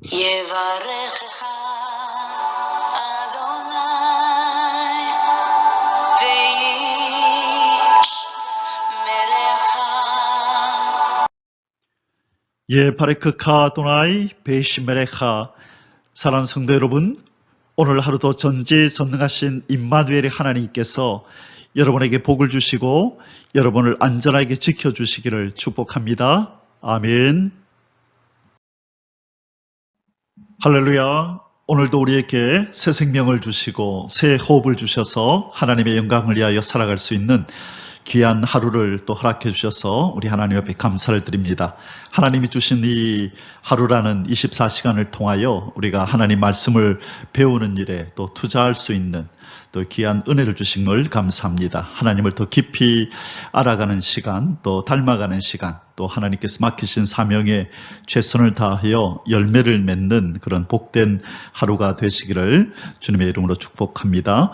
יברכך אדוני וישמרך. 예바레크카 아도나이 베이시메레카. 사랑하는 성도 여러분, 오늘 하루도 전지전능하신 임마누엘의 하나님께서 여러분에게 복을 주시고 여러분을 안전하게 지켜주시기를 축복합니다. 아멘. 할렐루야. 오늘도 우리에게 새 생명을 주시고 새 호흡을 주셔서 하나님의 영광을 위하여 살아갈 수 있는 귀한 하루를 또 허락해 주셔서 우리 하나님 앞에 감사를 드립니다. 하나님이 주신 이 하루라는 24시간을 통하여 우리가 하나님 말씀을 배우는 일에 또 투자할 수 있는 또 귀한 은혜를 주신 걸 감사합니다. 하나님을 더 깊이 알아가는 시간, 또 닮아가는 시간, 또 하나님께서 맡기신 사명에 최선을 다하여 열매를 맺는 그런 복된 하루가 되시기를 주님의 이름으로 축복합니다.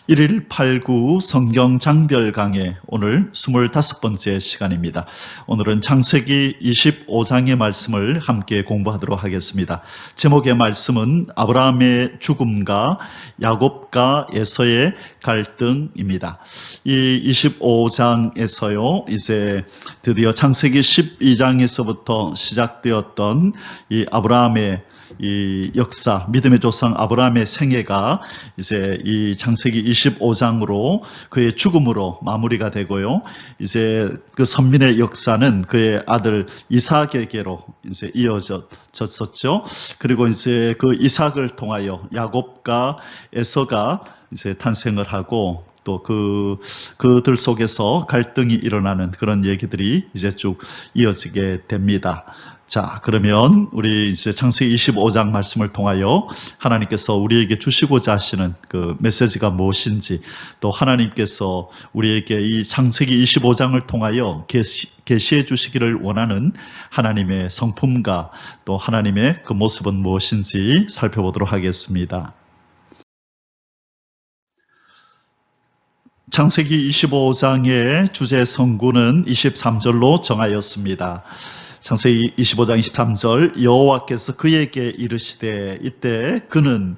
1일 8구 성경 장별 강의 오늘 25번째 시간입니다. 오늘은 창세기 25장의 말씀을 함께 공부하도록 하겠습니다. 제목의 말씀은 아브라함의 죽음과 야곱과 에서의 갈등입니다. 이 25장에서요, 이제 드디어 창세기 12장에서부터 시작되었던 이 아브라함의 이 역사, 믿음의 조상 아브라함의 생애가 이제 이 창세기 25장으로 그의 죽음으로 마무리가 되고요. 이제 그 선민의 역사는 그의 아들 이삭에게로 이제 이어졌었죠. 그리고 이제 그 이삭을 통하여 야곱과 에서가 이제 탄생을 하고 또 그들 속에서 갈등이 일어나는 그런 얘기들이 이제 쭉 이어지게 됩니다. 자, 그러면 우리 이제 창세기 25장 말씀을 통하여 하나님께서 우리에게 주시고자 하시는 그 메시지가 무엇인지, 또 하나님께서 우리에게 이 창세기 25장을 통하여 계시해 주시기를 원하는 하나님의 성품과 또 하나님의 그 모습은 무엇인지 살펴보도록 하겠습니다. 창세기 25장의 주제 성구는 23절로 정하였습니다. 창세기 25장 23절, 여호와께서 그에게 이르시되, 이때 그는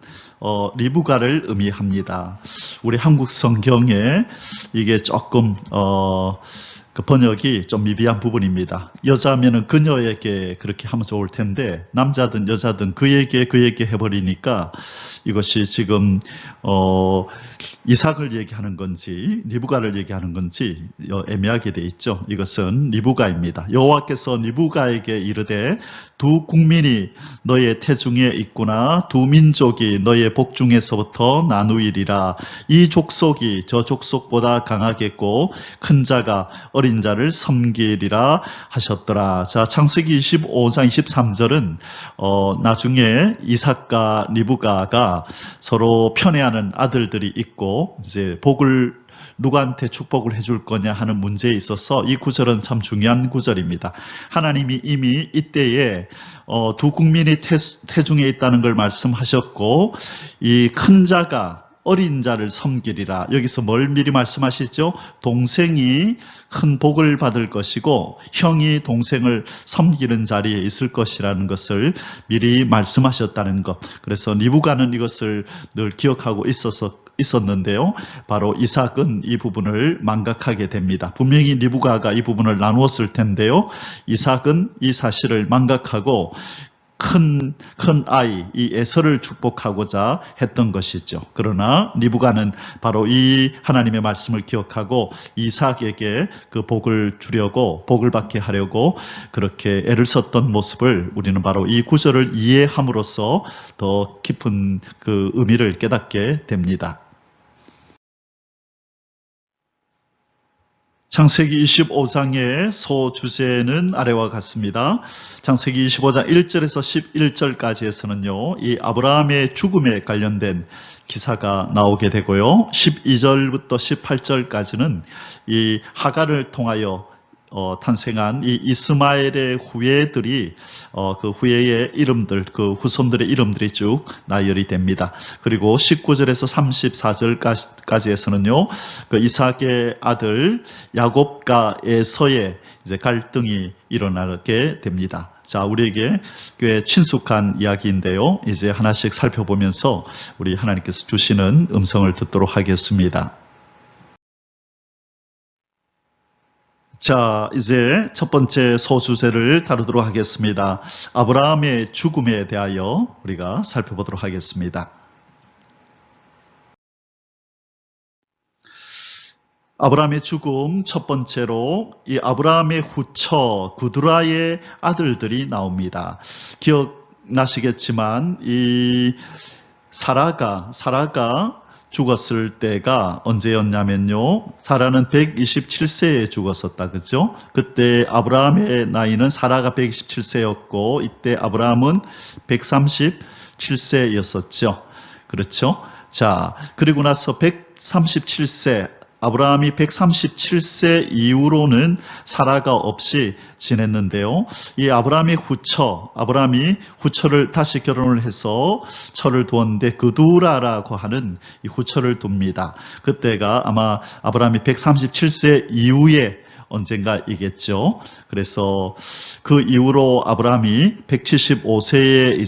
리브가를 의미합니다. 우리 한국 성경에 이게 조금 그 번역이 좀 미비한 부분입니다. 여자면은 그녀에게 그렇게 하면 좋을 텐데 남자든 여자든 그에게 해버리니까 이것이 지금 이삭을 얘기하는 건지 리브가를 얘기하는 건지 애매하게 돼 있죠. 이것은 리브가입니다. 여호와께서 리브가에게 이르되, 두 국민이 너의 태중에 있구나. 두 민족이 너의 복중에서부터 나누이리라. 이 족속이 저 족속보다 강하겠고 큰 자가 어린 자를 섬기리라 하셨더라. 자, 창세기 25장 23절은 나중에 이삭과 리브가가 서로 편애하는 아들들이 있고 이제 복을 누구한테 축복을 해줄 거냐 하는 문제에 있어서 이 구절은 참 중요한 구절입니다. 하나님이 이미 이때에 두 국민이 태중에 있다는 걸 말씀하셨고, 이 큰 자가 어린 자를 섬기리라. 여기서 뭘 미리 말씀하시죠? 동생이 큰 복을 받을 것이고 형이 동생을 섬기는 자리에 있을 것이라는 것을 미리 말씀하셨다는 것. 그래서 리브가는 이것을 늘 기억하고 있었는데요. 바로 이삭은 이 부분을 망각하게 됩니다. 분명히 리브가가 이 부분을 나누었을 텐데요. 이삭은 이 사실을 망각하고 큰 아이, 이 에서를 축복하고자 했던 것이죠. 그러나 리브가는 바로 이 하나님의 말씀을 기억하고 이삭에게 그 복을 주려고, 복을 받게 하려고 그렇게 애를 썼던 모습을 우리는 바로 이 구절을 이해함으로써 더 깊은 그 의미를 깨닫게 됩니다. 창세기 25장의 소주제는 아래와 같습니다. 창세기 25장 1절에서 11절까지에서는요, 이 아브라함의 죽음에 관련된 기사가 나오게 되고요. 12절부터 18절까지는 이 하갈을 통하여 탄생한 이 이스마엘의 후예들이 그 후예의 이름들, 그 후손들의 이름들이 쭉 나열이 됩니다. 그리고 19절에서 34절까지에서는요, 그 이삭의 아들 야곱과 에서의 이제 갈등이 일어나게 됩니다. 자, 우리에게 꽤 친숙한 이야기인데요. 이제 하나씩 살펴보면서 우리 하나님께서 주시는 음성을 듣도록 하겠습니다. 자, 이제 첫 번째 소주제를 다루도록 하겠습니다. 아브라함의 죽음에 대하여 우리가 살펴보도록 하겠습니다. 아브라함의 죽음 첫 번째로 이 아브라함의 후처 구두라의 아들들이 나옵니다. 기억나시겠지만 이 사라가 죽었을 때가 언제였냐면요. 사라는 127세에 죽었었다. 그죠? 그때 아브라함의 나이는 사라가 127세였고 이때 아브라함은 137세였었죠. 그렇죠? 자, 그리고 나서 137세 아브라함이 137세 이후로는 사라가 없이 지냈는데요. 이 아브라함이 후처를 다시 결혼을 해서 처를 두었는데 그두라라고 하는 이 후처를 둡니다. 그때가 아마 아브라함이 137세 이후에 언젠가이겠죠. 그래서 그 이후로 아브라함이 175세에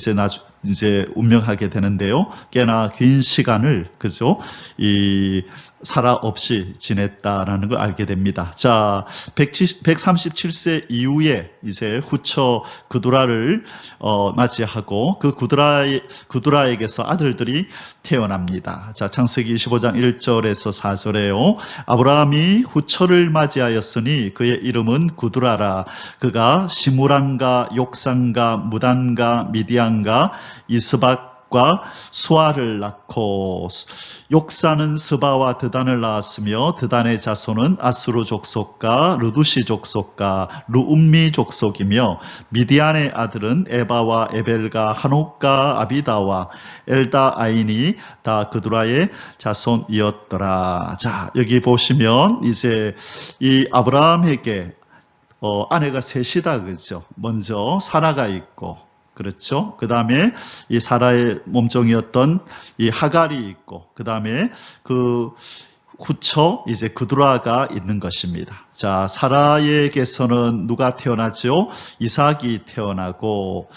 이제 운명하게 되는데요. 꽤나 긴 시간을 그죠? 이 사라 없이 지냈다라는 걸 알게 됩니다. 자, 137세 이후에 이제 후처 그두라를 맞이하고 그 그두라에게서 아들들이 태어납니다. 자, 창세기 25장 1절에서 4절에요. 아브라함이 후처를 맞이하였으니 그의 이름은 그두라라. 그가 시므란과 욕산과 무단과 미디안과 이스박과 수아를 낳고 욕사는 스바와 드단을 낳았으며 드단의 자손은 아수르 족속과 르두시 족속과 루움미 족속이며 미디안의 아들은 에바와 에벨과 한옥과 아비다와 엘다 아인이 다 그두라의 자손이었더라. 자, 여기 보시면 이제 이 아브라함에게 아내가 셋이다. 그죠? 먼저 사라가 있고 그렇죠. 그 다음에 이 사라의 몸종이었던 이 하갈이 있고, 그 다음에 그 후처 이제 그두라가 있는 것입니다. 자, 사라에게서는 누가 태어나죠? 이삭이 태어나고,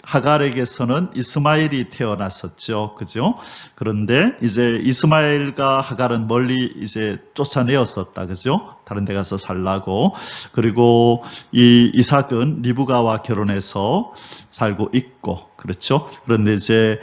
하갈에게서는 이스마엘이 태어났었죠. 그죠? 그런데 이제 이스마엘과 하갈은 멀리 이제 쫓아내었었다. 그죠? 다른 데 가서 살라고. 그리고 이 이삭은 리브가와 결혼해서 살고 있고, 그렇죠? 그런데 이제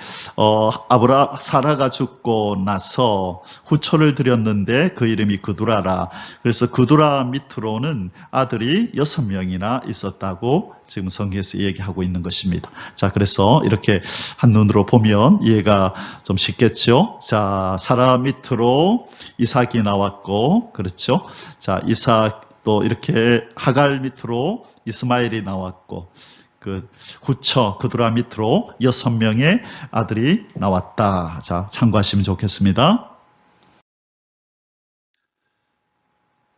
사라가 죽고 나서 후처를 드렸는데 그 이름이 그두라라. 그래서 그두라 밑으로는 아들이 6명이나 있었다고 지금 성경에서 얘기하고 있는 것입니다. 자, 그래서 이렇게 한눈으로 보면 이해가 좀 쉽겠죠? 자, 사라 밑으로 이삭이 나왔고, 그렇죠? 자, 이삭 또 이렇게 하갈 밑으로 이스마엘이 나왔고, 그 후처 그두라 밑으로 6명의 아들이 나왔다. 자, 참고하시면 좋겠습니다.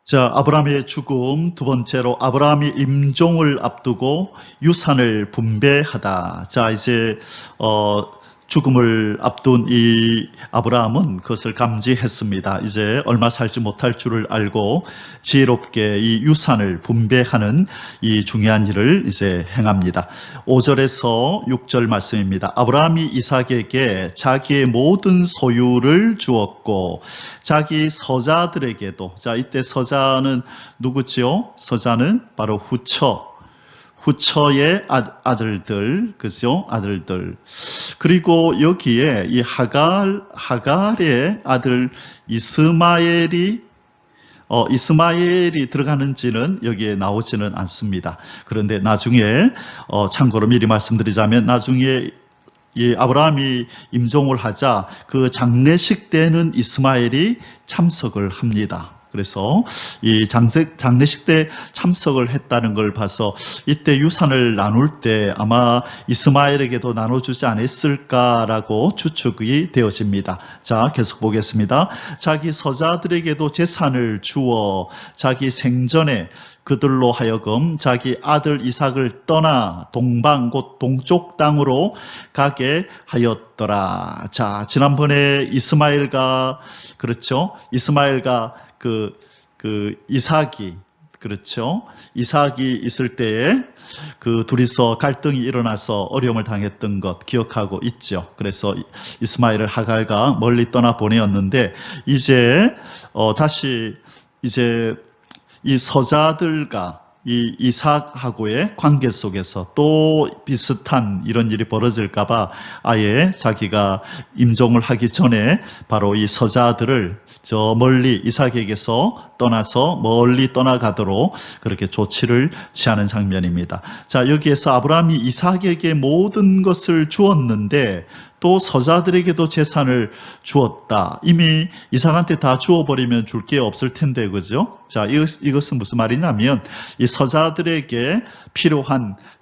자, 아브라함의 죽음 두 번째로 아브라함이 임종을 앞두고 유산을 분배하다. 자, 이제 죽음을 앞둔 이 아브라함은 그것을 감지했습니다. 이제 얼마 살지 못할 줄을 알고 지혜롭게 이 유산을 분배하는 이 중요한 일을 이제 행합니다. 5절에서 6절 말씀입니다. 아브라함이 이삭에게 자기의 모든 소유를 주었고 자기 서자들에게도, 자, 이때 서자는 누구지요? 서자는 바로 후처의 아들들, 그죠? 아들들. 그리고 여기에 이 하갈의 아들 이스마엘이 들어가는지는 여기에 나오지는 않습니다. 그런데 나중에, 참고로 미리 말씀드리자면 나중에 이 아브라함이 임종을 하자 그 장례식 때는 이스마엘이 참석을 합니다. 그래서 이 장례식 때 참석을 했다는 걸 봐서 이때 유산을 나눌 때 아마 이스마엘에게도 나눠주지 않았을까라고 추측이 되어집니다. 자, 계속 보겠습니다. 자기 서자들에게도 재산을 주어 자기 생전에 그들로 하여금 자기 아들 이삭을 떠나 동방 곧 동쪽 땅으로 가게 하였더라. 자, 지난번에 이스마엘과 그렇죠? 이스마엘과 그 이삭이 그렇죠. 이삭이 있을 때에 그 둘이서 갈등이 일어나서 어려움을 당했던 것 기억하고 있죠. 그래서 이스마엘을 하갈과 멀리 떠나 보내었는데 이제 다시 이제 이 서자들과 이 이삭하고의 관계 속에서 또 비슷한 이런 일이 벌어질까봐 아예 자기가 임종을 하기 전에 바로 이 서자들을 저 멀리 이삭에게서 떠나서 멀리 떠나가도록 그렇게 조치를 취하는 장면입니다. 자, 여기에서 아브라함이 이삭에게 모든 것을 주었는데 또 서자들에게도 재산을 주었다. 이미 이삭한테 다 주어버리면 줄 게 없을 텐데, 그죠? 자, 이것은 무슨 말이냐면, 이 서자들에게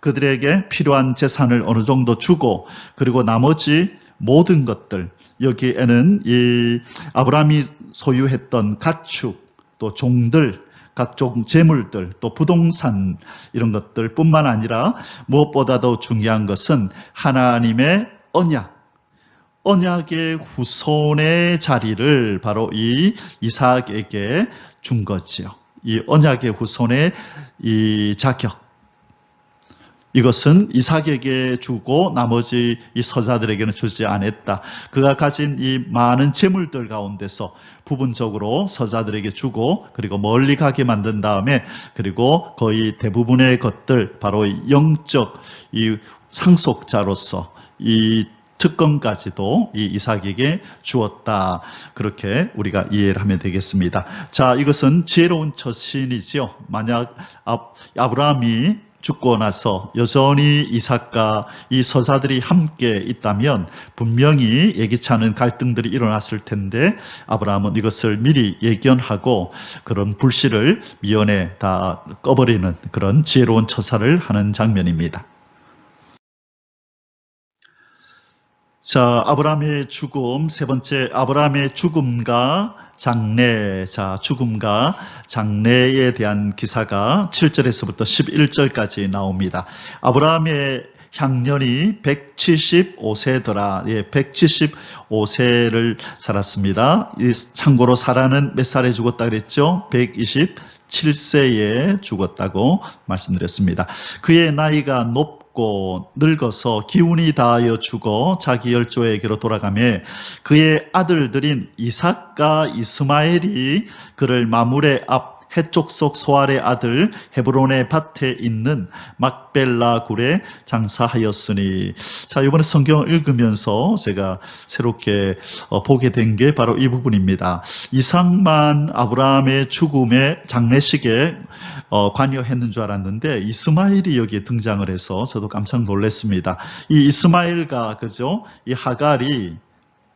그들에게 필요한 재산을 어느 정도 주고, 그리고 나머지 모든 것들, 여기에는 이 아브라함이 소유했던 가축, 또 종들, 각종 재물들, 또 부동산 이런 것들 뿐만 아니라 무엇보다도 중요한 것은 하나님의 언약의 후손의 자리를 바로 이 이삭에게 준 거지요. 이 언약의 후손의 이 자격. 이것은 이삭에게 주고 나머지 이 서자들에게는 주지 않았다. 그가 가진 이 많은 재물들 가운데서 부분적으로 서자들에게 주고 그리고 멀리 가게 만든 다음에 그리고 거의 대부분의 것들 바로 영적 이 상속자로서 이 특권까지도 이 이삭에게 주었다. 그렇게 우리가 이해를 하면 되겠습니다. 자, 이것은 지혜로운 처신이지요. 만약 아브라함이 죽고 나서 여전히 이삭과 이 서자들이 함께 있다면 분명히 예기치 않은 갈등들이 일어났을 텐데 아브라함은 이것을 미리 예견하고 그런 불씨를 미연에 다 꺼버리는 그런 지혜로운 처사를 하는 장면입니다. 자, 아브라함의 죽음, 세 번째, 아브라함의 죽음과 장례. 자, 죽음과 장례에 대한 기사가 7절에서부터 11절까지 나옵니다. 아브라함의 향년이 175세더라. 예, 175세를 살았습니다. 참고로 사라는 몇 살에 죽었다 그랬죠? 127세에 죽었다고 말씀드렸습니다. 그의 나이가 늙어서 기운이 다하여 죽어 자기 열조에게로 돌아가며 그의 아들들인 이삭과 이스마엘이 그를 마므레 앞 해족속 소알의 아들 헤브론의 밭에 있는 막벨라 굴에 장사하였으니. 자, 이번에 성경을 읽으면서 제가 새롭게 보게 된 게 바로 이 부분입니다. 이삭만 아브라함의 죽음의 장례식에 관여했는 줄 알았는데 이스마엘이 여기에 등장을 해서 저도 깜짝 놀랐습니다. 이 이스마엘과 그죠? 이 하갈이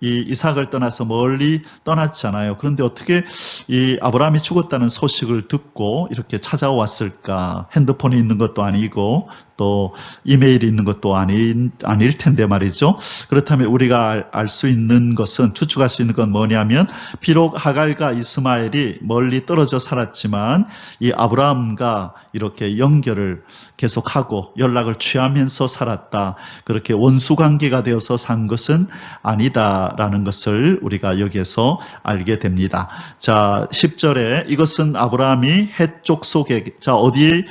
이 이삭을 떠나서 멀리 떠났잖아요. 그런데 어떻게 이 아브라함이 죽었다는 소식을 듣고 이렇게 찾아왔을까? 핸드폰이 있는 것도 아니고 또 이메일이 있는 것도 아닐 텐데 말이죠. 그렇다면 우리가 알 수 있는 것은, 추측할 수 있는 건 뭐냐면 비록 하갈과 이스마엘이 멀리 떨어져 살았지만 이 아브라함과 이렇게 연결을 계속하고 연락을 취하면서 살았다. 그렇게 원수관계가 되어서 산 것은 아니다라는 것을 우리가 여기에서 알게 됩니다. 자, 10절에 이것은 아브라함이 해쪽 속에, 자, 어디에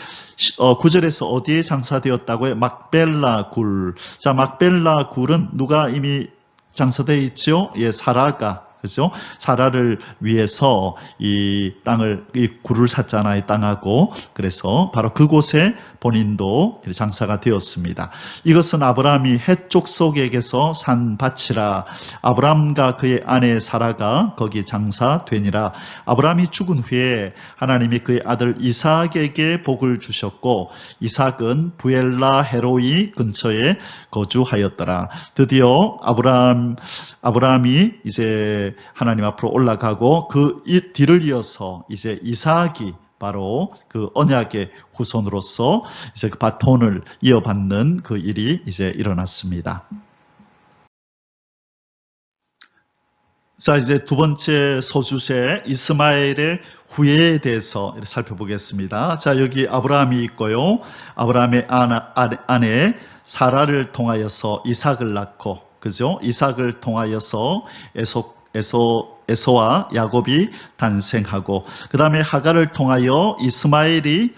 9절에서 어디에 장사되었다고요? 막벨라 굴. 자, 막벨라 굴은 누가 이미 장사되어 있죠? 예, 사라가. 그죠? 사라를 위해서 이 굴을 샀잖아요, 이 땅하고. 그래서 바로 그곳에 본인도 장사가 되었습니다. 이것은 아브라함이 해쪽 속에게서 산 밭이라. 아브라함과 그의 아내 사라가 거기 장사되니라. 아브라함이 죽은 후에 하나님이 그의 아들 이삭에게 복을 주셨고 이삭은 부엘라 헤로이 근처에 거주하였더라. 드디어 아브라함이 이제 하나님 앞으로 올라가고 그 뒤를 이어서 이제 이삭이 바로 그 언약의 후손으로서 이제 그 바톤을 이어받는 그 일이 이제 일어났습니다. 자, 이제 두 번째 소주제 이스마엘의 후예에 대해서 살펴보겠습니다. 자, 여기 아브라함이 있고요. 아브라함의 아내 사라를 통하여서 이삭을 낳고, 그죠? 이삭을 통하여서 에서와 야곱이 탄생하고, 그 다음에 하갈을 통하여 이스마엘이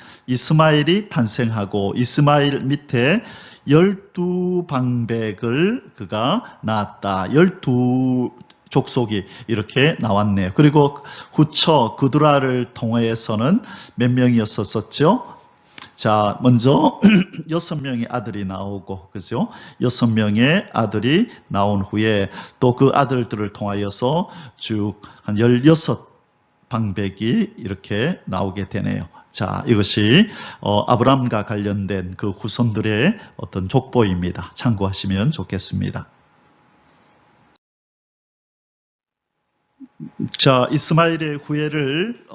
탄생하고, 이스마엘 밑에 12방백을 그가 낳았다. 12 족속이 이렇게 나왔네요. 그리고 후처 그두라를 통해서는 몇 명이었었죠? 자, 먼저 6명의 아들이 나오고, 그죠? 6명의 아들이 나온 후에 또 그 아들들을 통하여서 쭉 한 16방백이 이렇게 나오게 되네요. 자, 이것이 아브라함과 관련된 그 후손들의 어떤 족보입니다. 참고하시면 좋겠습니다. 자, 이스마엘의 후예를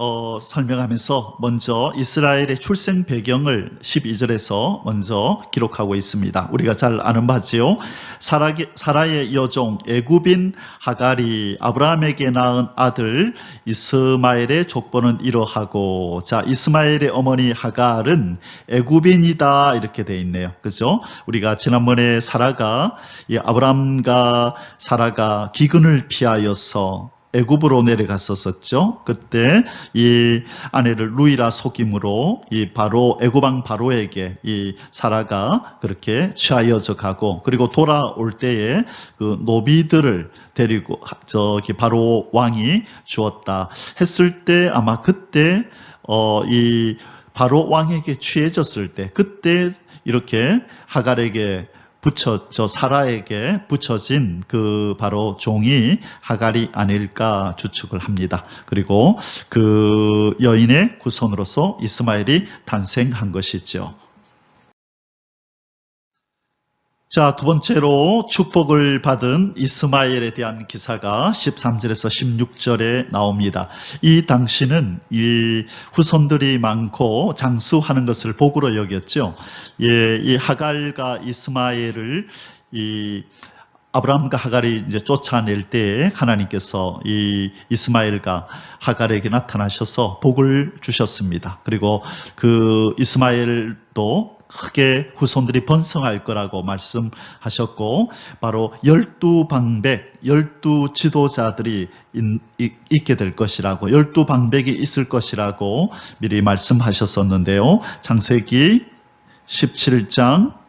설명하면서 먼저 이스라엘의 출생 배경을 12절에서 먼저 기록하고 있습니다. 우리가 잘 아는 바지요. 사라의 여종 애굽인 하갈이 아브라함에게 낳은 아들 이스마엘의 족보는 이러하고, 자, 이스마엘의 어머니 하갈은 애굽인이다 이렇게 돼 있네요. 그죠? 우리가 지난번에 아브라함과 사라가 기근을 피하여서 애굽으로 내려갔었죠. 그때 이 아내를 루이라 속임으로 애굽 왕 바로에게 이 사라가 그렇게 취하여져 가고, 그리고 돌아올 때에 그 노비들을 데리고 저기 바로 왕이 주었다 했을 때, 아마 그때 이 바로 왕에게 취해졌을 때, 그때 이렇게 하갈에게 사라에게 붙여진 그 바로 종이 하갈이 아닐까 추측을 합니다. 그리고 그 여인의 후손으로서 이스마엘이 탄생한 것이죠. 자, 두 번째로 축복을 받은 이스마엘에 대한 기사가 13절에서 16절에 나옵니다. 이 당시는 이 후손들이 많고 장수하는 것을 복으로 여겼죠. 이 하갈과 이스마엘을 아브라함과 하갈이 이제 쫓아낼 때에 하나님께서 이 이스마엘과 하갈에게 나타나셔서 복을 주셨습니다. 그리고 그 이스마엘도 크게 후손들이 번성할 거라고 말씀하셨고, 바로 12방백, 12지도자들이 있게 될 것이라고, 12방백이 있을 것이라고 미리 말씀하셨었는데요. 창세기 17장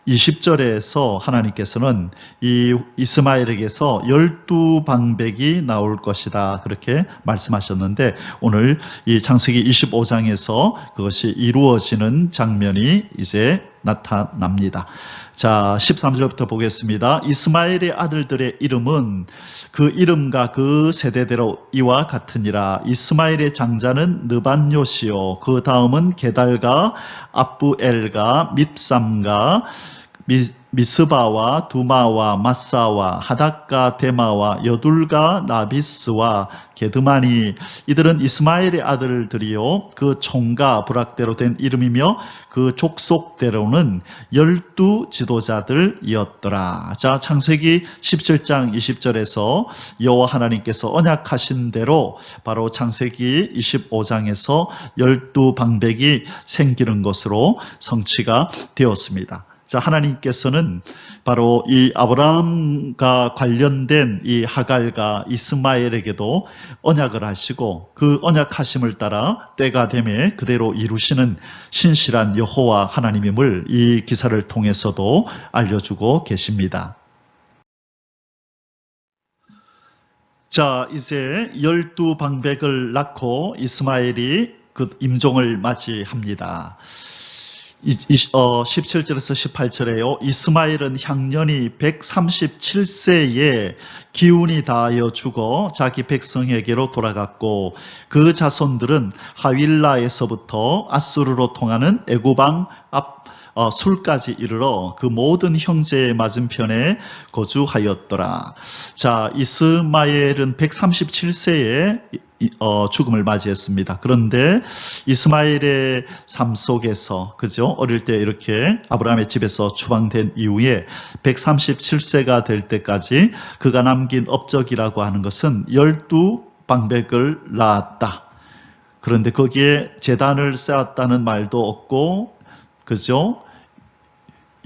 20절에서 하나님께서는 이 이스마엘에게서 12방백이 나올 것이다 그렇게 말씀하셨는데, 오늘 이 창세기 25장에서 그것이 이루어지는 장면이 이제 나타납니다. 자, 13절부터 보겠습니다. 이스마엘의 아들들의 이름은 그 이름과 그 세대대로 이와 같으니라. 이스마엘의 장자는 느반요시요, 그 다음은 게달과 압부엘과 밉삼과 미스바와 두마와 마사와 하닥과 데마와 여둘과 나비스와 게드마니, 이들은 이스마엘의 아들들이요 그 총과 부락대로 된 이름이며 그 족속대로는 12지도자들이었더라. 자, 창세기 17장 20절에서 여호와 하나님께서 언약하신 대로 바로 창세기 25장에서 12방백이 생기는 것으로 성취가 되었습니다. 자, 하나님께서는 바로 이 아브라함과 관련된 이 하갈과 이스마엘에게도 언약을 하시고, 그 언약하심을 따라 때가 되매 그대로 이루시는 신실한 여호와 하나님임을 이 기사를 통해서도 알려주고 계십니다. 자, 이제 12방백을 낳고 이스마엘이 그 임종을 맞이합니다. 17절에서 18절에요. 이스마엘은 향년이 137세에 기운이 다하여 죽어 자기 백성에게로 돌아갔고, 그 자손들은 하윌라에서부터 아수르로 통하는 애굽 왕 술까지 이르러 그 모든 형제의 맞은편에 거주하였더라. 자, 이스마엘은 137세에 죽음을 맞이했습니다. 그런데 이스마엘의 삶 속에서, 그죠? 어릴 때 이렇게 아브라함의 집에서 추방된 이후에 137세가 될 때까지 그가 남긴 업적이라고 하는 것은 12방백을 낳았다. 그런데 거기에 제단을 쌓았다는 말도 없고, 그죠?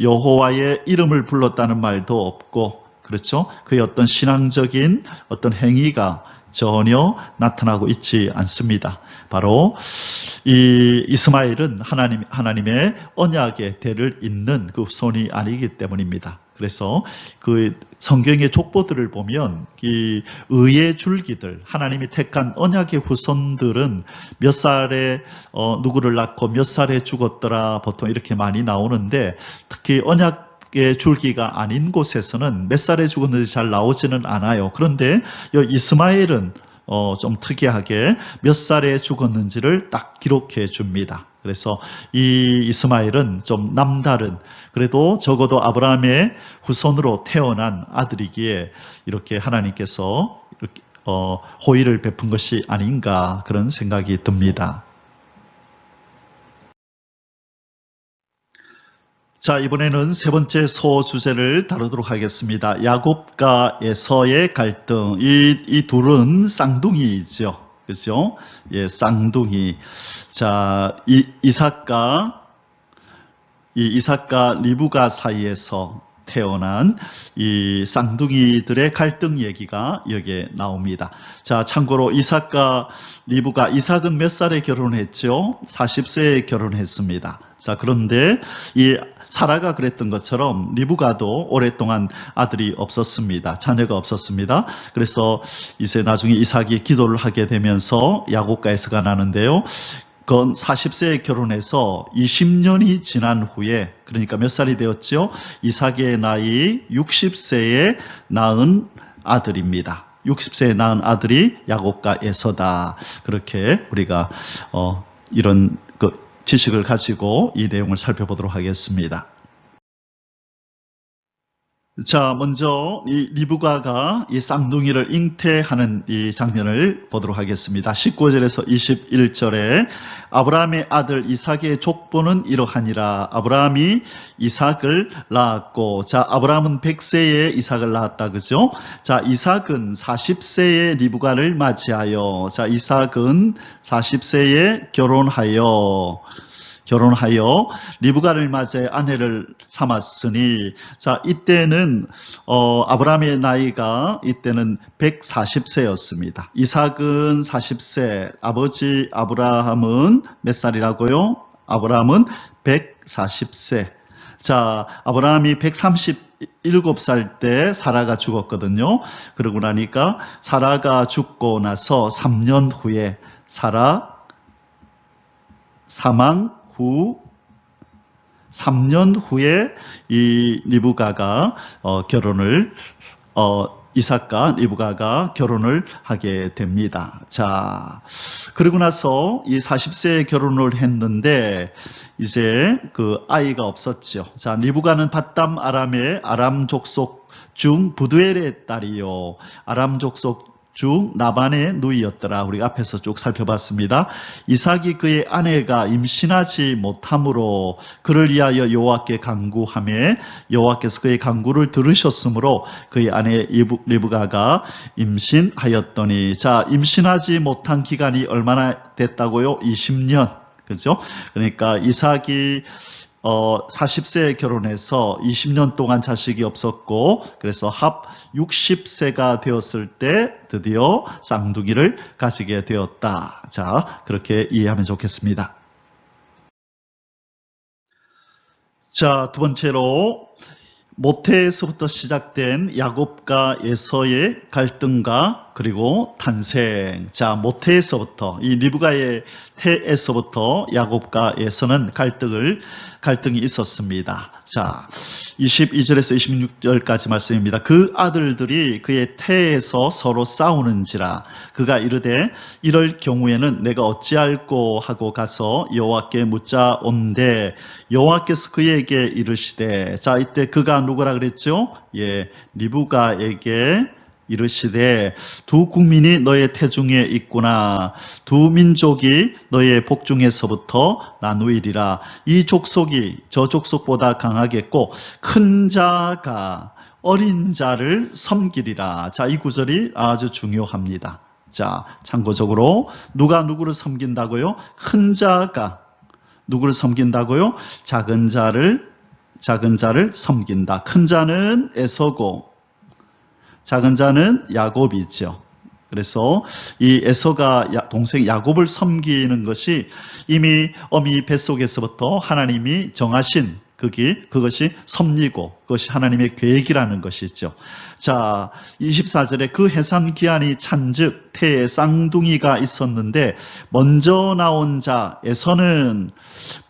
여호와의 이름을 불렀다는 말도 없고, 그렇죠? 그의 어떤 신앙적인 어떤 행위가 전혀 나타나고 있지 않습니다. 바로 이 이스마엘은 하나님의 언약의 대를 잇는 그 후손이 아니기 때문입니다. 그래서 그 성경의 족보들을 보면 이 의의 줄기들, 하나님이 택한 언약의 후손들은 몇 살에 누구를 낳고 몇 살에 죽었더라 보통 이렇게 많이 나오는데, 특히 언약의 줄기가 아닌 곳에서는 몇 살에 죽었는지 잘 나오지는 않아요. 그런데 이 이스마엘은 좀 특이하게 몇 살에 죽었는지를 딱 기록해 줍니다. 그래서 이 이스마엘은 좀 남다른, 그래도 적어도 아브라함의 후손으로 태어난 아들이기에 이렇게 하나님께서 이렇게 호의를 베푼 것이 아닌가 그런 생각이 듭니다. 자, 이번에는 세 번째 소주제를 다루도록 하겠습니다. 야곱과 에서의 갈등. 이 둘은 쌍둥이죠. 그죠? 예, 쌍둥이. 자, 이삭과 리브가 사이에서 태어난 이 쌍둥이들의 갈등 얘기가 여기에 나옵니다. 자, 참고로 이삭은 몇 살에 결혼했죠? 40세에 결혼했습니다. 자, 그런데 이 사라가 그랬던 것처럼 리브가도 오랫동안 아들이 없었습니다. 자녀가 없었습니다. 그래서 이제 나중에 이삭이 기도를 하게 되면서 야곱과 에서가 나는데요. 그건 40세에 결혼해서 20년이 지난 후에, 그러니까 몇 살이 되었죠? 이삭의 나이 60세에 낳은 아들입니다. 60세에 낳은 아들이 야곱과 에서다. 그렇게 우리가 이런 지식을 가지고 이 내용을 살펴보도록 하겠습니다. 자, 먼저 이 리브가가 이 쌍둥이를 잉태하는 이 장면을 보도록 하겠습니다. 19절에서 21절에 아브라함의 아들 이삭의 족보는 이러하니라. 아브라함이 이삭을 낳았고, 자, 아브라함은 100세에 이삭을 낳았다, 그죠? 자, 이삭은 40세에 리브가를 맞이하여, 자, 이삭은 40세에 결혼하여 리브가를 맞이해 아내를 삼았으니, 자, 이때는 아브라함의 나이가 이때는 140세였습니다. 이삭은 40세, 아버지 아브라함은 몇 살이라고요? 아브라함은 140세. 자, 아브라함이 137살 때 사라가 죽었거든요. 그러고 나니까 사라가 죽고 나서 3년 후에 사라 사망 후 3년 후에 이 리브가가 이삭과 리브가가 결혼을 하게 됩니다. 자, 그러고 나서 이 40세에 결혼을 했는데 이제 그 아이가 없었죠. 자, 리브가는 밧담 아람의 아람 족속 중 부두엘의 딸이요, 아람 족속 중 나반의 누이였더라. 우리가 앞에서 쭉 살펴봤습니다. 이삭이 그의 아내가 임신하지 못함으로 그를 위하여 여호와께 간구하며 여호와께서 그의 간구를 들으셨으므로 그의 아내 리브가가 임신하였더니, 자, 임신하지 못한 기간이 얼마나 됐다고요? 20년. 그죠? 그러니까 이삭이 40세에 결혼해서 20년 동안 자식이 없었고, 그래서 합 60세가 되었을 때 드디어 쌍둥이를 가지게 되었다. 자, 그렇게 이해하면 좋겠습니다. 자, 두 번째로 모태에서부터 시작된 야곱과 에서의 갈등과 그리고 탄생. 자, 모태에서부터, 이 리브가의 태에서부터 야곱과 에서는 갈등이 있었습니다. 자, 22절에서 26절까지 말씀입니다. 그 아들들이 그의 태에서 서로 싸우는지라. 그가 이르되 이럴 경우에는 내가 어찌할꼬 하고 가서 여호와께 묻자 온대 여호와께서 그에게 이르시되, 자, 이때 그가 누구라 그랬죠? 예, 리브가에게 이르시되 두 국민이 너의 태중에 있구나. 두 민족이 너의 복중에서부터 나누이리라. 이 족속이 저 족속보다 강하겠고 큰 자가 어린 자를 섬기리라. 자, 이 구절이 아주 중요합니다. 자, 참고적으로 누가 누구를 섬긴다고요? 큰 자가 누구를 섬긴다고요? 작은 자를 섬긴다. 큰 자는 에서고 작은 자는 야곱이죠. 그래서 이 에서가 동생 야곱을 섬기는 것이 이미 어미 뱃속에서부터 하나님이 정하신 그것이 섭리고 그것이 하나님의 계획이라는 것이죠. 자, 24절에 그 해산 기한이 찬즉 태에 쌍둥이가 있었는데 먼저 나온 자에서는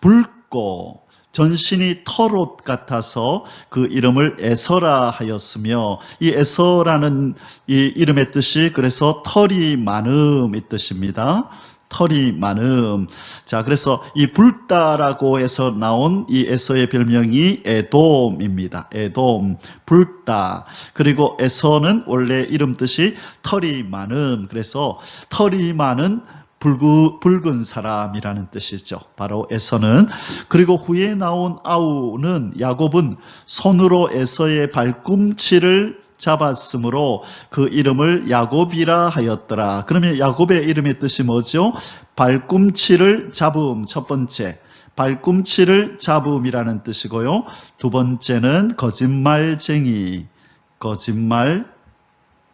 붉고 전신이 털옷 같아서 그 이름을 에서라 하였으며, 이 에서라는 이 이름의 뜻이 그래서 털이 많음의 뜻입니다. 털이 많음. 자, 그래서 이 붉다라고 해서 나온 이 에서의 별명이 에돔입니다. 에돔, 붉다. 그리고 에서는 원래 이름 뜻이 털이 많음. 그래서 털이 많은 붉은 사람이라는 뜻이죠. 바로 에서는. 그리고 후에 나온 아우는 야곱은 손으로 에서의 발꿈치를 잡았으므로 그 이름을 야곱이라 하였더라. 그러면 야곱의 이름의 뜻이 뭐죠? 발꿈치를 잡음, 첫 번째. 발꿈치를 잡음이라는 뜻이고요. 두 번째는 거짓말쟁이,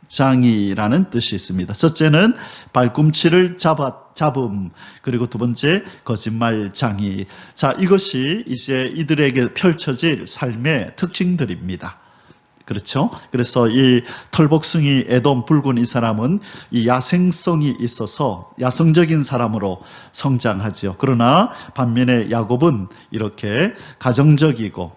장이라는 뜻이 있습니다. 첫째는 발꿈치를 잡음, 그리고 두 번째 거짓말장이. 자, 이것이 이제 이들에게 펼쳐질 삶의 특징들입니다. 그렇죠? 그래서 이 털복숭이 에돔 붉은 이 사람은 이 야생성이 있어서 야성적인 사람으로 성장하죠. 그러나 반면에 야곱은 이렇게 가정적이고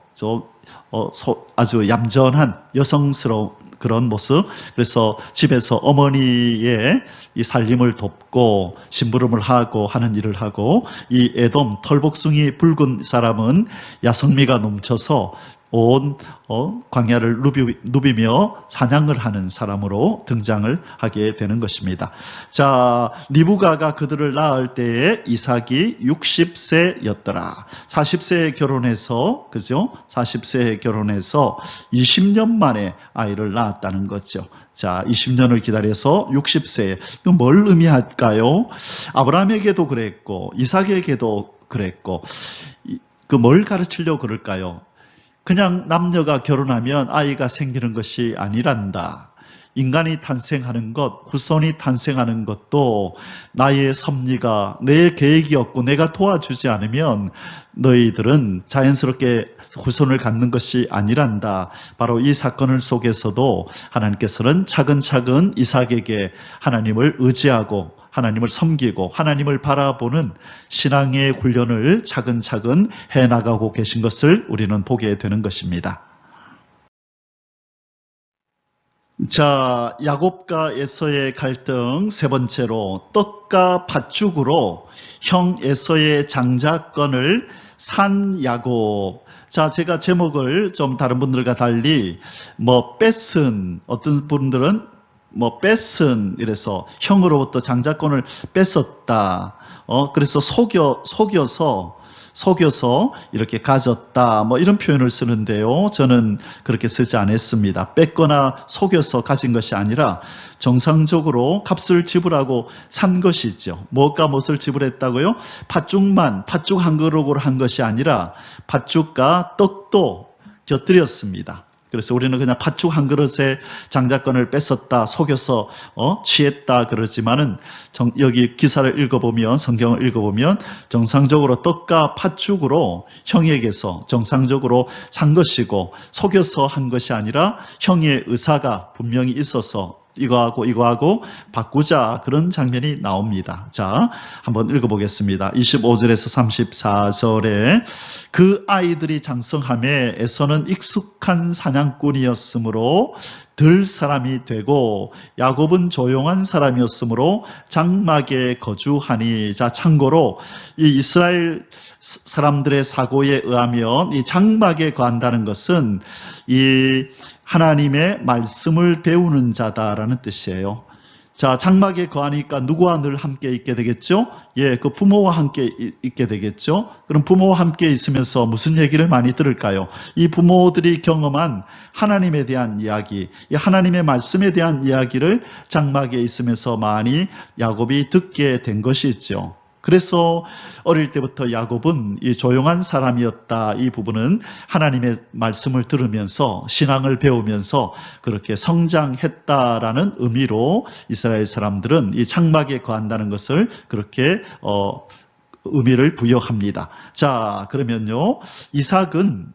아주 얌전한 여성스러운 그런 모습. 그래서 집에서 어머니의 이 살림을 돕고 심부름을 하고 하는 일을 하고, 이 에돔 털복숭이 붉은 사람은 야성미가 넘쳐서 온 광야를 누비며 사냥을 하는 사람으로 등장을 하게 되는 것입니다. 자, 리브가가 그들을 낳을 때에 이삭이 60세였더라. 40세에 결혼해서, 그죠? 40세에 결혼해서 20년 만에 아이를 낳았다는 거죠. 자, 20년을 기다려서 60세에. 그럼 뭘 의미할까요? 아브라함에게도 그랬고 이삭에게도 그랬고, 뭘 가르치려고 그럴까요? 그냥 남녀가 결혼하면 아이가 생기는 것이 아니란다. 인간이 탄생하는 것, 후손이 탄생하는 것도 나의 섭리가 내 계획이었고 내가 도와주지 않으면 너희들은 자연스럽게 후손을 갖는 것이 아니란다. 바로 이 사건을 속에서도 하나님께서는 차근차근 이삭에게 하나님을 의지하고 하나님을 섬기고 하나님을 바라보는 신앙의 훈련을 차근차근 해나가고 계신 것을 우리는 보게 되는 것입니다. 자, 야곱과 에서의 갈등 세 번째로, 떡과 팥죽으로 형 에서의 장자권을 산 야곱. 자, 제가 제목을 좀 다른 분들과 달리 뺏은, 어떤 분들은 뺏은, 이래서 형으로부터 장자권을 뺏었다. 그래서 속여서 이렇게 가졌다. 이런 표현을 쓰는데요. 저는 그렇게 쓰지 않았습니다. 뺏거나 속여서 가진 것이 아니라 정상적으로 값을 지불하고 산 것이죠. 무엇을 지불했다고요? 팥죽 한 그릇으로 한 것이 아니라 팥죽과 떡도 곁들였습니다. 그래서 우리는 그냥 팥죽 한 그릇에 장자권을 뺏었다, 속여서 취했다 그러지만은 여기 기사를 읽어보면, 성경을 읽어보면 정상적으로 떡과 팥죽으로 형에게서 정상적으로 산 것이고, 속여서 한 것이 아니라 형의 의사가 분명히 있어서 이거하고 바꾸자, 그런 장면이 나옵니다. 자, 한번 읽어보겠습니다. 25절에서 34절에 그 아이들이 장성함에 에서는 익숙한 사냥꾼이었으므로 들 사람이 되고 야곱은 조용한 사람이었으므로 장막에 거주하니. 자, 참고로 이 이스라엘 사람들의 사고에 의하면 이 장막에 거한다는 것은 이 하나님의 말씀을 배우는 자다라는 뜻이에요. 자, 장막에 거하니까 누구와 늘 함께 있게 되겠죠? 그 부모와 함께 있게 되겠죠? 그럼 부모와 함께 있으면서 무슨 얘기를 많이 들을까요? 이 부모들이 경험한 하나님에 대한 이야기, 이 하나님의 말씀에 대한 이야기를 장막에 있으면서 많이 야곱이 듣게 된 것이 있죠. 그래서 어릴 때부터 야곱은 이 조용한 사람이었다. 이 부분은 하나님의 말씀을 들으면서 신앙을 배우면서 그렇게 성장했다라는 의미로 이스라엘 사람들은 이 장막에 거한다는 것을 그렇게 의미를 부여합니다. 자, 그러면요. 이삭은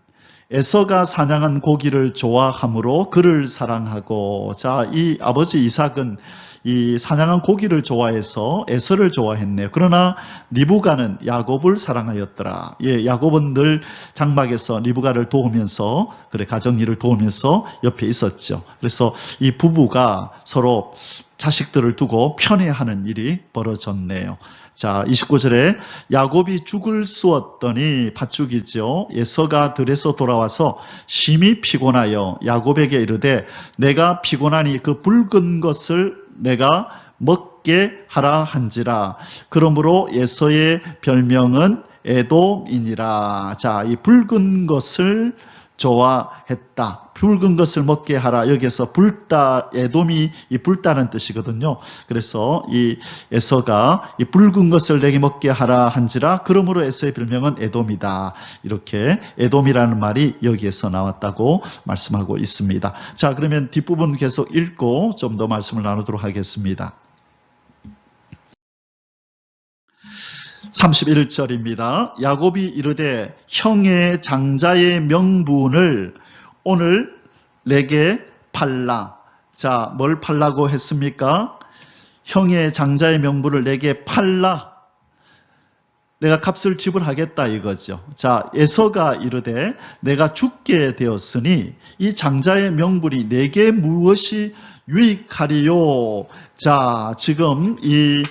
에서가 사냥한 고기를 좋아하므로 그를 사랑하고, 자, 이 아버지 이삭은 이 사냥한 고기를 좋아해서 에서를 좋아했네요. 그러나 리브가는 야곱을 사랑하였더라. 예, 야곱은 늘 장막에서 리브가를 도우면서, 그래, 가정일을 도우면서 옆에 있었죠. 그래서 이 부부가 서로 자식들을 두고 편애하는 일이 벌어졌네요. 자, 29절에 야곱이 죽을 쑤었더니 팥죽이죠. 에서가 들에서 돌아와서 심히 피곤하여 야곱에게 이르되 내가 피곤하니 그 붉은 것을 내가 먹게 하라 한지라. 그러므로 에서의 별명은 에돔이니라. 자, 이 붉은 것을 좋아했다. 붉은 것을 먹게 하라. 여기에서 불다, 에돔이 이 불다는 뜻이거든요. 그래서 이 에서가 이 붉은 것을 내게 먹게 하라 한지라. 그러므로 에서의 별명은 에돔이다. 이렇게 에돔이라는 말이 여기에서 나왔다고 말씀하고 있습니다. 자, 그러면 뒷부분 계속 읽고 좀 더 말씀을 나누도록 하겠습니다. 31절입니다. 야곱이 이르되 형의 장자의 명분을 오늘 내게 팔라. 자, 뭘 팔라고 했습니까? 형의 장자의 명분을 내게 팔라. 내가 값을 지불하겠다 이거죠. 자, 에서가 이르되 내가 죽게 되었으니 이 장자의 명분이 내게 무엇이 유익하리요. 자, 지금 이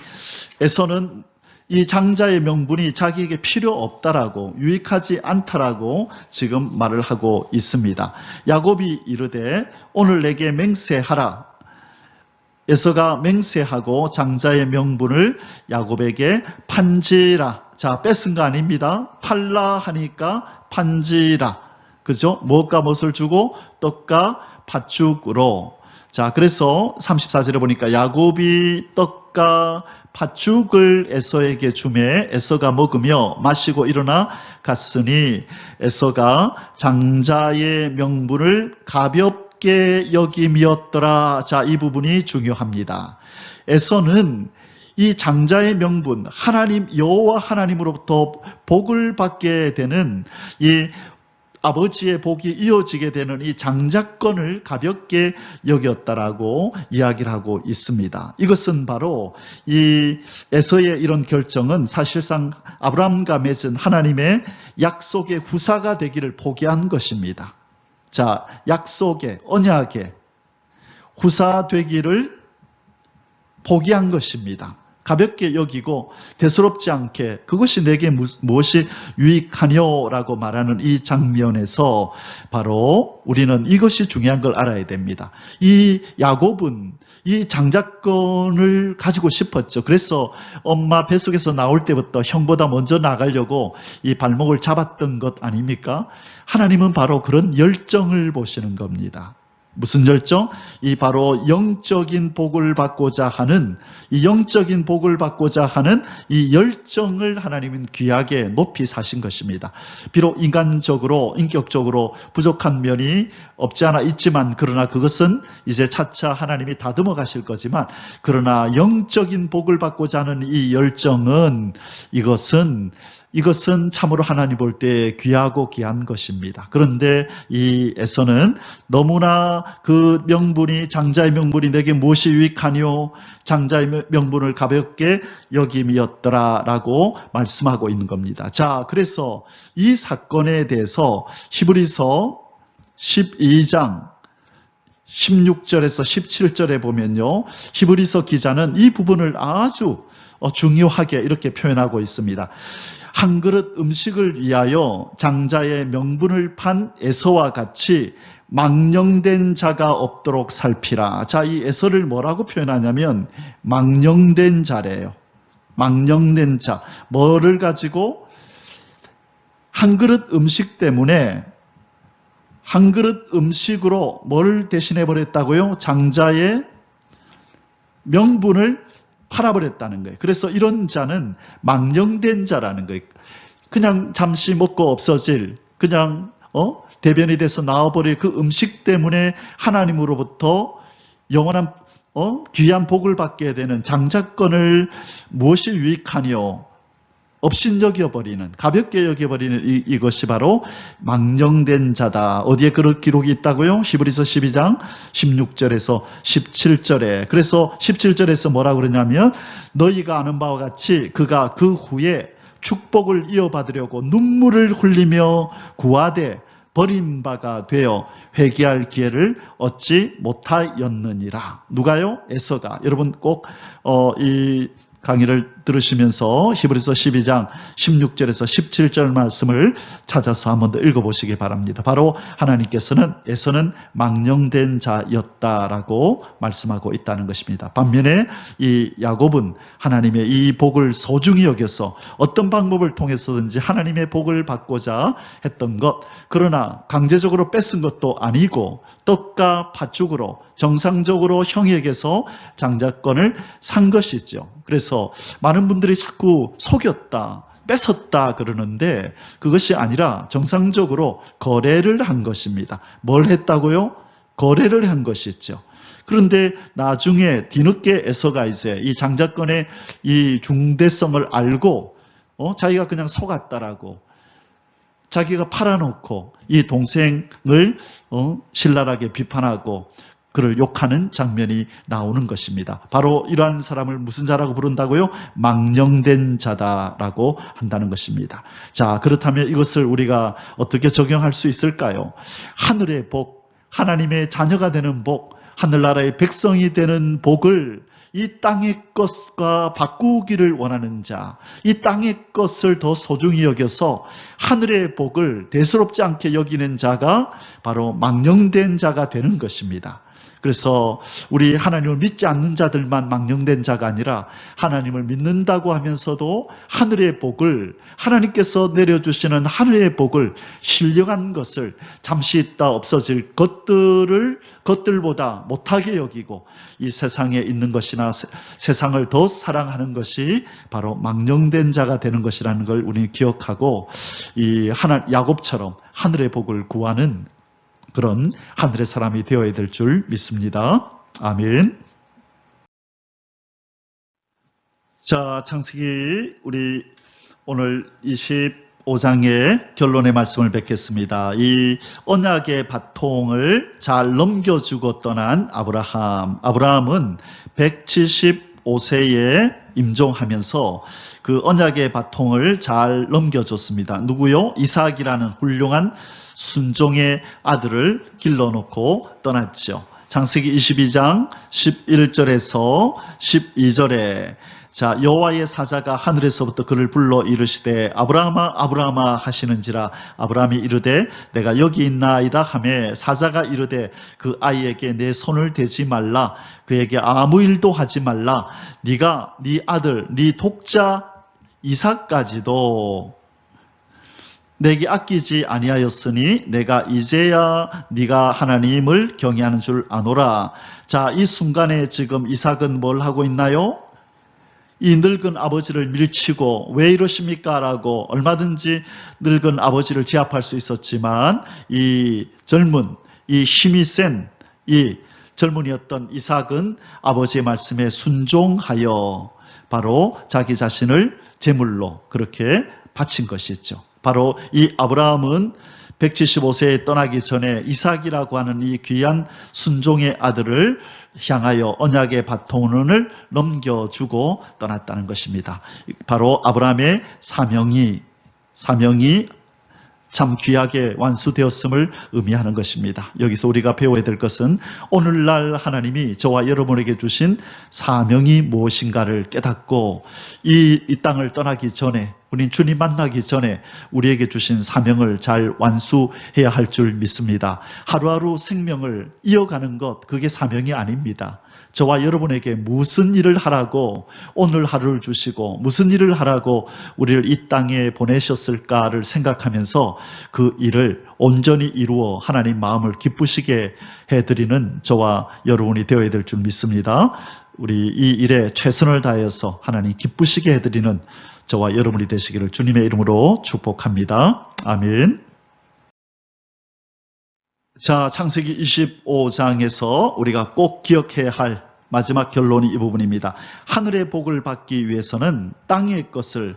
에서는 이 장자의 명분이 자기에게 필요 없다라고, 유익하지 않다라고 지금 말을 하고 있습니다. 야곱이 이르되 오늘 내게 맹세하라. 에서가 맹세하고 장자의 명분을 야곱에게 판지라. 자, 뺏은 거 아닙니다. 팔라 하니까 판지라. 그죠? 무엇과 무엇을 주고 떡과 팥죽으로. 자, 그래서 34절에 보니까 야곱이 떡과 팥죽을 에서에게 주매 에서가 먹으며 마시고 일어나 갔으니 에서가 장자의 명분을 가볍게 여김이었더라. 자, 이 부분이 중요합니다. 에서는 이 장자의 명분, 하나님 여호와 하나님으로부터 복을 받게 되는 이 아버지의 복이 이어지게 되는 이 장자권을 가볍게 여겼다라고 이야기를 하고 있습니다. 이것은 바로 이 에서의 이런 결정은 사실상 아브라함과 맺은 하나님의 약속의 후사가 되기를 포기한 것입니다. 자, 약속의 언약의 후사 되기를 포기한 것입니다. 가볍게 여기고 대수롭지 않게 그것이 내게 무엇이 유익하뇨라고 말하는 이 장면에서 바로 우리는 이것이 중요한 걸 알아야 됩니다. 이 야곱은 이 장자권을 가지고 싶었죠. 그래서 엄마 뱃속에서 나올 때부터 형보다 먼저 나가려고 이 발목을 잡았던 것 아닙니까? 하나님은 바로 그런 열정을 보시는 겁니다. 무슨 열정? 이 바로 영적인 복을 받고자 하는 이 영적인 복을 받고자 하는 이 열정을 하나님은 귀하게 높이 사신 것입니다. 비록 인간적으로 인격적으로 부족한 면이 없지 않아 있지만 그러나 그것은 이제 차차 하나님이 다듬어 가실 거지만 그러나 영적인 복을 받고자 하는 이 열정은 이것은 참으로 하나님 볼 때 귀하고 귀한 것입니다. 그런데 이 에서는 너무나 그 명분이 장자의 명분이 내게 무엇이 유익하뇨? 장자의 명분을 가볍게 여김이었더라라고 말씀하고 있는 겁니다. 자, 그래서 이 사건에 대해서 히브리서 12장 16절에서 17절에 보면요. 히브리서 기자는 이 부분을 아주 중요하게 이렇게 표현하고 있습니다. 한 그릇 음식을 위하여 장자의 명분을 판 에서와 같이 망령된 자가 없도록 살피라. 자, 이 에서를 뭐라고 표현하냐면 망령된 자래요. 망령된 자. 뭐를 가지고? 한 그릇 음식 때문에 한 그릇 음식으로 뭘 대신해 버렸다고요? 장자의 명분을 팔아버렸다는 거예요. 그래서 이런 자는 망령된 자라는 거예요. 그냥 잠시 먹고 없어질, 그냥 대변이 돼서 나와버릴 그 음식 때문에 하나님으로부터 영원한 귀한 복을 받게 되는 장자권을 무엇이 유익하니요? 업신여겨버리는, 가볍게 여겨버리는 이것이 바로 망령된 자다. 어디에 그런 기록이 있다고요? 히브리서 12장 16절에서 17절에. 그래서 17절에서 뭐라고 그러냐면 너희가 아는 바와 같이 그가 그 후에 축복을 이어받으려고 눈물을 흘리며 구하되 버린 바가 되어 회개할 기회를 얻지 못하였느니라. 누가요? 에서가. 여러분 꼭 이 강의를 들으시면서 히브리서 12장 16절에서 17절 말씀을 찾아서 한번 더 읽어보시기 바랍니다. 바로 하나님께서는 에서는 망령된 자였다라고 말씀하고 있다는 것입니다. 반면에 이 야곱은 하나님의 이 복을 소중히 여겨서 어떤 방법을 통해서든지 하나님의 복을 받고자 했던 것, 그러나 강제적으로 뺏은 것도 아니고 떡과 팥죽으로 정상적으로 형에게서 장자권을 산 것이죠. 그래서 많은 분들이 자꾸 속였다, 뺏었다 그러는데 그것이 아니라 정상적으로 거래를 한 것입니다. 뭘 했다고요? 거래를 한 것이죠. 그런데 나중에 뒤늦게 에서가 이제 이 장자권의 이 중대성을 알고 자기가 그냥 속았다라고, 자기가 팔아놓고 이 동생을 신랄하게 비판하고 그를 욕하는 장면이 나오는 것입니다. 바로 이러한 사람을 무슨 자라고 부른다고요? 망령된 자다라고 한다는 것입니다. 자, 그렇다면 이것을 우리가 어떻게 적용할 수 있을까요? 하늘의 복, 하나님의 자녀가 되는 복, 하늘나라의 백성이 되는 복을 이 땅의 것과 바꾸기를 원하는 자, 이 땅의 것을 더 소중히 여겨서 하늘의 복을 대수롭지 않게 여기는 자가 바로 망령된 자가 되는 것입니다. 그래서 우리 하나님을 믿지 않는 자들만 망령된 자가 아니라 하나님을 믿는다고 하면서도 하늘의 복을, 하나님께서 내려주시는 하늘의 복을, 신령한 것을, 잠시 있다 없어질 것들보다 못하게 여기고 이 세상에 있는 것이나 세상을 더 사랑하는 것이 바로 망령된 자가 되는 것이라는 걸 우리는 기억하고 이 야곱처럼 하늘의 복을 구하는 그런 하늘의 사람이 되어야 될 줄 믿습니다. 아멘. 자, 창세기 우리 오늘 25장의 결론의 말씀을 뵙겠습니다. 이 언약의 바통을 잘 넘겨주고 떠난 아브라함은 175세에 임종하면서 그 언약의 바통을 잘 넘겨줬습니다. 누구요? 이삭이라는 훌륭한 순종의 아들을 길러놓고 떠났죠. 창세기 22장 11절에서 12절에 자, 여호와의 사자가 하늘에서부터 그를 불러 이르시되 아브라함아 아브라함아 하시는지라 아브라함이 이르되 내가 여기 있나이다 하매 사자가 이르되 그 아이에게 내 손을 대지 말라, 그에게 아무 일도 하지 말라, 네가 네 아들 네 독자 이삭까지도 내게 아끼지 아니하였으니 내가 이제야 네가 하나님을 경외하는 줄 아노라. 자, 이 순간에 지금 이삭은 뭘 하고 있나요? 이 늙은 아버지를 밀치고 왜 이러십니까? 라고 얼마든지 늙은 아버지를 제압할 수 있었지만 이 젊은, 이 힘이 센 이 젊은이였던 이삭은 아버지의 말씀에 순종하여 바로 자기 자신을 제물로 그렇게 바친 것이죠. 바로 이 아브라함은 175세에 떠나기 전에 이삭이라고 하는 이 귀한 순종의 아들을 향하여 언약의 바통을 넘겨주고 떠났다는 것입니다. 바로 아브라함의 사명이 참 귀하게 완수되었음을 의미하는 것입니다. 여기서 우리가 배워야 될 것은 오늘날 하나님이 저와 여러분에게 주신 사명이 무엇인가를 깨닫고 이 땅을 떠나기 전에, 우린 주님 만나기 전에 우리에게 주신 사명을 잘 완수해야 할 줄 믿습니다. 하루하루 생명을 이어가는 것, 그게 사명이 아닙니다. 저와 여러분에게 무슨 일을 하라고 오늘 하루를 주시고 무슨 일을 하라고 우리를 이 땅에 보내셨을까를 생각하면서 그 일을 온전히 이루어 하나님 마음을 기쁘시게 해드리는 저와 여러분이 되어야 될 줄 믿습니다. 우리 이 일에 최선을 다해서 하나님 기쁘시게 해드리는 저와 여러분이 되시기를 주님의 이름으로 축복합니다. 아멘. 자, 창세기 25장에서 우리가 꼭 기억해야 할 마지막 결론이 이 부분입니다. 하늘의 복을 받기 위해서는 땅의 것을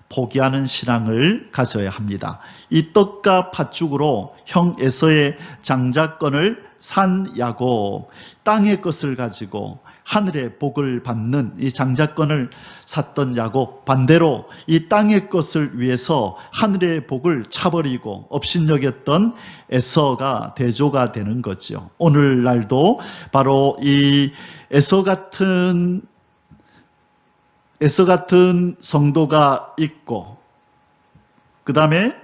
포기하는 신앙을 가져야 합니다. 이 떡과 팥죽으로 형 에서의 장자권을 산 야곱, 땅의 것을 가지고 하늘의 복을 받는 이 장자권을 샀던 야곱, 반대로 이 땅의 것을 위해서 하늘의 복을 차버리고 업신여겼던 에서가 대조가 되는 거죠. 오늘날도 바로 이 에서 같은 성도가 있고, 그 다음에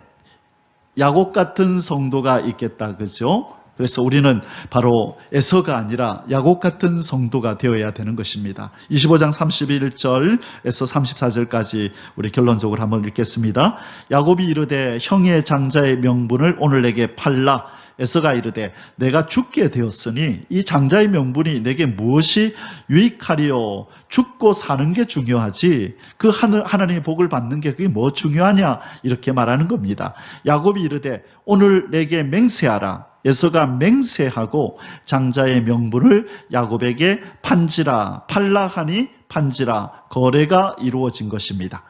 야곱 같은 성도가 있겠다, 그죠? 그래서 우리는 바로 에서가 아니라 야곱 같은 성도가 되어야 되는 것입니다. 25장 31절에서 34절까지 우리 결론적으로 한번 읽겠습니다. 야곱이 이르되 형의 장자의 명분을 오늘 내게 팔라. 에서가 이르되 내가 죽게 되었으니 이 장자의 명분이 내게 무엇이 유익하리요? 죽고 사는 게 중요하지 그 하나님의 복을 받는 게 그게 뭐 중요하냐? 이렇게 말하는 겁니다. 야곱이 이르되 오늘 내게 맹세하라. 에서가 맹세하고 장자의 명분을 야곱에게 판지라. 팔라 하니 판지라. 거래가 이루어진 것입니다.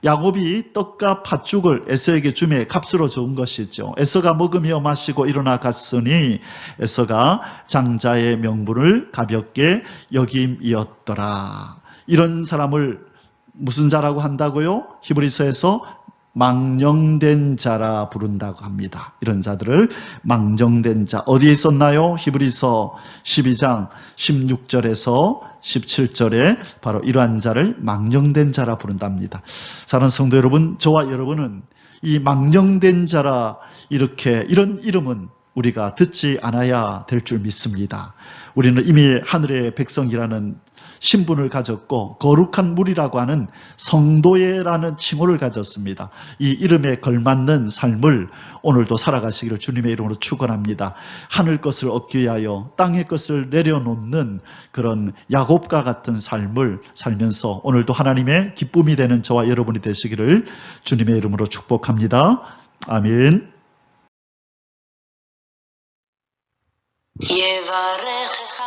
야곱이 떡과 팥죽을 에서에게 주매 값으로 준 것이죠. 에서가 먹으며 마시고 일어나 갔으니 에서가 장자의 명분을 가볍게 여김이었더라. 이런 사람을 무슨 자라고 한다고요? 히브리서에서 망령된 자라 부른다고 합니다. 이런 자들을 망령된 자. 어디에 있었나요? 히브리서 12장 16절에서 17절에 바로 이러한 자를 망령된 자라 부른답니다. 사랑하는 성도 여러분, 저와 여러분은 이 망령된 자라 이런 이름은 우리가 듣지 않아야 될 줄 믿습니다. 우리는 이미 하늘의 백성이라는 신분을 가졌고 거룩한 무리라고 하는 성도회라는 칭호를 가졌습니다. 이 이름에 걸맞는 삶을 오늘도 살아가시기를 주님의 이름으로 축원합니다. 하늘 것을 얻기 위하여 땅의 것을 내려놓는 그런 야곱과 같은 삶을 살면서 오늘도 하나님의 기쁨이 되는 저와 여러분이 되시기를 주님의 이름으로 축복합니다. 아멘. יברכך